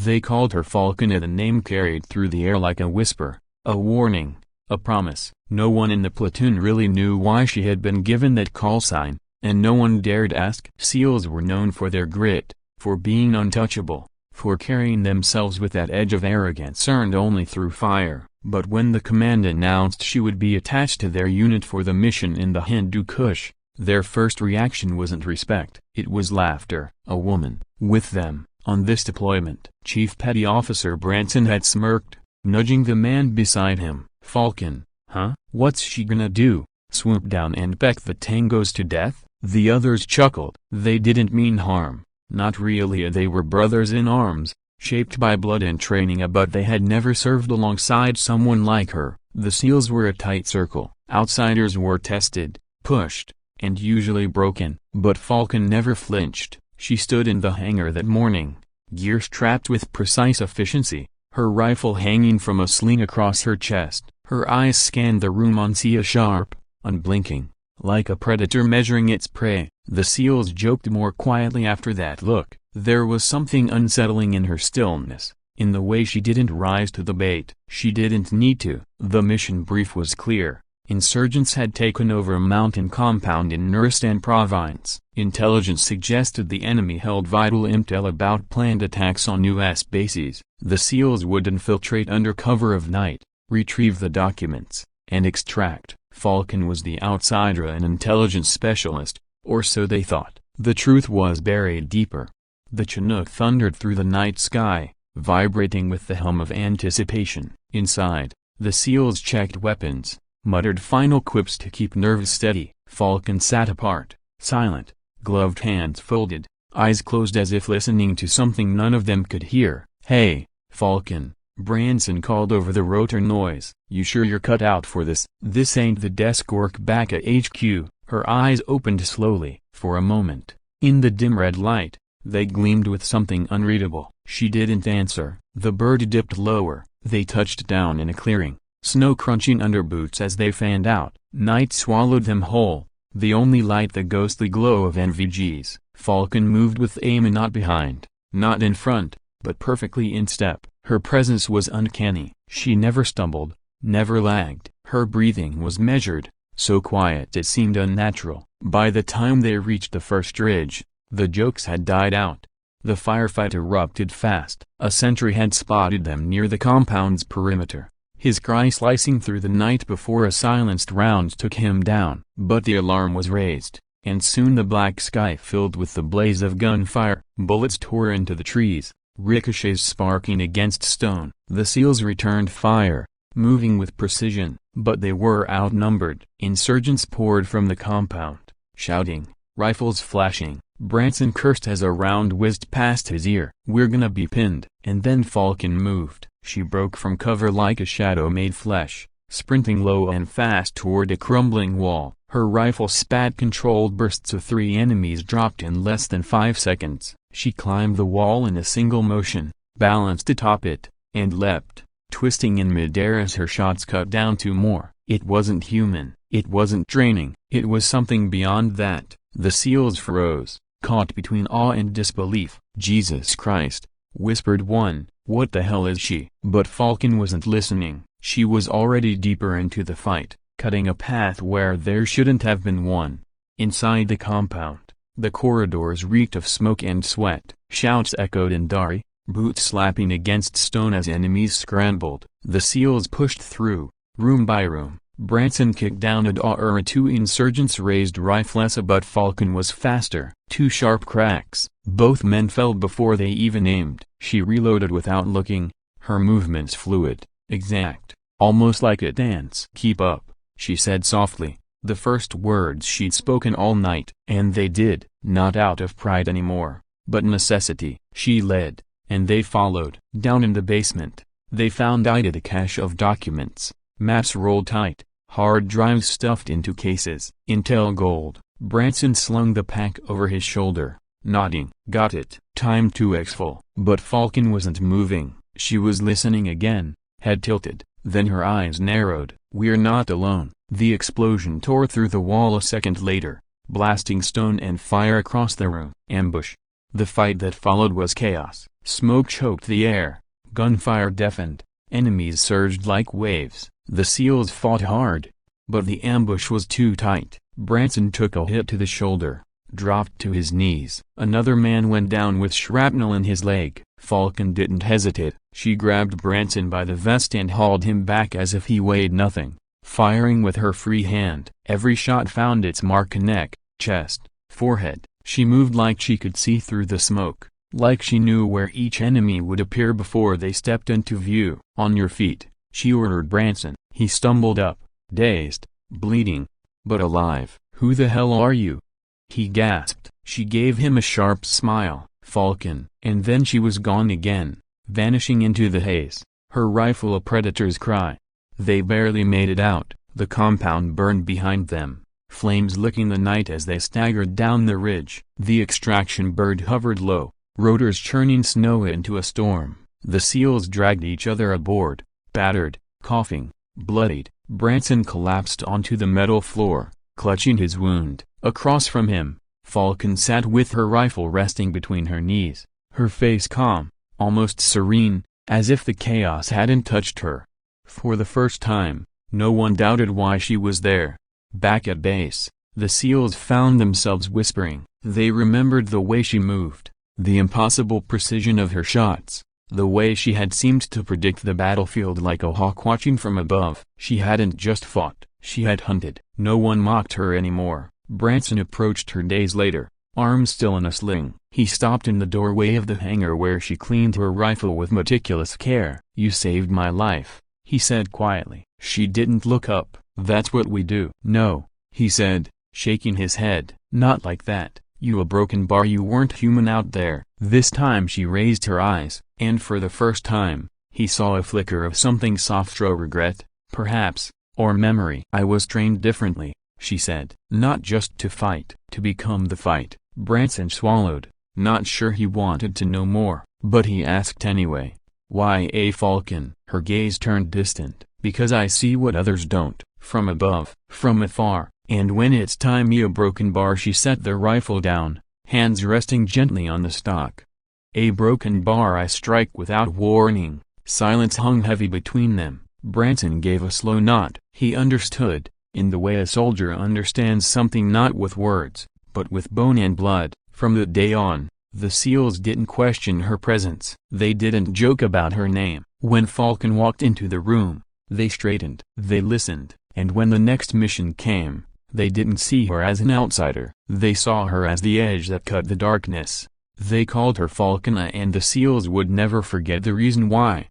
They called her Falcon, a name carried through the air like a whisper, a warning, a promise. No one in the platoon really knew why she had been given that call sign, and no one dared ask. SEALs were known for their grit, for being untouchable, for carrying themselves with that edge of arrogance earned only through fire. But when the command announced she would be attached to their unit for the mission in the Hindu Kush, their first reaction wasn't respect, it was laughter. A woman, with them, on this deployment. Chief Petty Officer Branson had smirked, nudging the man beside him. Falcon, huh? What's she gonna do? Swoop down and peck the tangos to death? The others chuckled. They didn't mean harm. Not really. They were brothers in arms, shaped by blood and training, but they had never served alongside someone like her. The SEALs were a tight circle. Outsiders were tested, pushed, and usually broken. But Falcon never flinched. She stood in the hangar that morning, gear strapped with precise efficiency, her rifle hanging from a sling across her chest. Her eyes scanned the room on Sia sharp, unblinking, like a predator measuring its prey. The SEALs joked more quietly after that look. There was something unsettling in her stillness, in the way she didn't rise to the bait. She didn't need to. The mission brief was clear. Insurgents had taken over a mountain compound in Nuristan province. Intelligence suggested the enemy held vital intel about planned attacks on U.S. bases. The SEALs would infiltrate under cover of night, retrieve the documents, and extract. Falcon was the outsider, an intelligence specialist, or so they thought. The truth was buried deeper. The Chinook thundered through the night sky, vibrating with the hum of anticipation. Inside, the SEALs checked weapons, muttered final quips to keep nerves steady. Falcon sat apart, silent, gloved hands folded, eyes closed as if listening to something none of them could hear. "Hey, Falcon," Branson called over the rotor noise. "You sure you're cut out for this? This ain't the desk work back at HQ." Her eyes opened slowly. For a moment, in the dim red light, they gleamed with something unreadable. She didn't answer. The bird dipped lower. They touched down in a clearing, snow crunching under boots as they fanned out. Night swallowed them whole, the only light the ghostly glow of NVGs. Falcon moved with aim, and not behind, not in front, but perfectly in step. Her presence was uncanny. She never stumbled, never lagged. Her breathing was measured, so quiet it seemed unnatural. By the time they reached the first ridge, the jokes had died out. The firefight erupted fast. A sentry had spotted them near the compound's perimeter, his cry slicing through the night before a silenced round took him down. But the alarm was raised, and soon the black sky filled with the blaze of gunfire. Bullets tore into the trees, ricochets sparking against stone. The SEALs returned fire, moving with precision, but they were outnumbered. Insurgents poured from the compound, shouting, rifles flashing. Branson cursed as a round whizzed past his ear. "We're gonna be pinned." And then Falcon moved. She broke from cover like a shadow made flesh, sprinting low and fast toward a crumbling wall. Her rifle spat controlled bursts of 3 enemies dropped in less than 5 seconds. She climbed the wall in a single motion, balanced atop it, and leapt, twisting in midair as her shots cut down 2 more. It wasn't human. It wasn't training. It was something beyond that. The SEALs froze, caught between awe and disbelief. "Jesus Christ," whispered one, "what the hell is she?" But Falcon wasn't listening. She was already deeper into the fight, cutting a path where there shouldn't have been one. Inside the compound, the corridors reeked of smoke and sweat. Shouts echoed in Dari, boots slapping against stone as enemies scrambled. The SEALs pushed through, room by room. Branson kicked down a door or 2 insurgents raised rifles, but Falcon was faster. 2 sharp cracks. Both men fell before they even aimed. She reloaded without looking, her movements fluid, exact, almost like a dance. "Keep up," she said softly, the first words she'd spoken all night. And they did, not out of pride anymore, but necessity. She led, and they followed. Down in the basement, they found a cache of documents, maps rolled tight, hard drives stuffed into cases. Intel gold. Branson slung the pack over his shoulder, nodding. "Got it. Time to exfil." But Falcon wasn't moving. She was listening again, head tilted. Then her eyes narrowed. "We're not alone." The explosion tore through the wall a second later, blasting stone and fire across the room. Ambush. The fight that followed was chaos. Smoke choked the air, gunfire deafened, enemies surged like waves. The SEALs fought hard, but the ambush was too tight. Branson took a hit to the shoulder, dropped to his knees. Another man went down with shrapnel in his leg. Falcon didn't hesitate. She grabbed Branson by the vest and hauled him back as if he weighed nothing, firing with her free hand. Every shot found its mark in neck, chest, forehead. She moved like she could see through the smoke, like she knew where each enemy would appear before they stepped into view. "On your feet," she ordered Branson. He stumbled up, dazed, bleeding, but alive. "Who the hell are you?" he gasped. She gave him a sharp smile. "Falcon." And then she was gone again, vanishing into the haze, her rifle a predator's cry. They barely made it out. The compound burned behind them, flames licking the night as they staggered down the ridge. The extraction bird hovered low, rotors churning snow into a storm. The SEALs dragged each other aboard, battered, coughing, bloodied. Branson collapsed onto the metal floor, clutching his wound. Across from him, Falcon sat with her rifle resting between her knees, her face calm, almost serene, as if the chaos hadn't touched her. For the first time, no one doubted why she was there. Back at base, the SEALs found themselves whispering. They remembered the way she moved, the impossible precision of her shots, the way she had seemed to predict the battlefield like a hawk watching from above. She hadn't just fought, she had hunted. No one mocked her anymore. Branson approached her days later, arms still in a sling. He stopped in the doorway of the hangar where she cleaned her rifle with meticulous care. "You saved my life," he said quietly. She didn't look up. "That's what we do." "No," he said, shaking his head. "Not like that. You a broken bar. You weren't human out there." This time she raised her eyes, and for the first time, he saw a flicker of something soft. Regret, perhaps, or memory. "I was trained differently," she said. "Not just to fight, to become the fight." Branson swallowed, not sure he wanted to know more, but he asked anyway. "Why a Falcon?" Her gaze turned distant. "Because I see what others don't, from above, from afar, and when it's time." A broken bar. She set the rifle down, hands resting gently on the stock. "A broken bar. I strike without warning." Silence hung heavy between them. Branson gave a slow nod. He understood, in the way a soldier understands something, not with words, but with bone and blood. From that day on, the SEALs didn't question her presence. They didn't joke about her name. When Falcon walked into the room, they straightened. They listened, and when the next mission came, they didn't see her as an outsider. They saw her as the edge that cut the darkness. They called her Falcon, and the SEALs would never forget the reason why.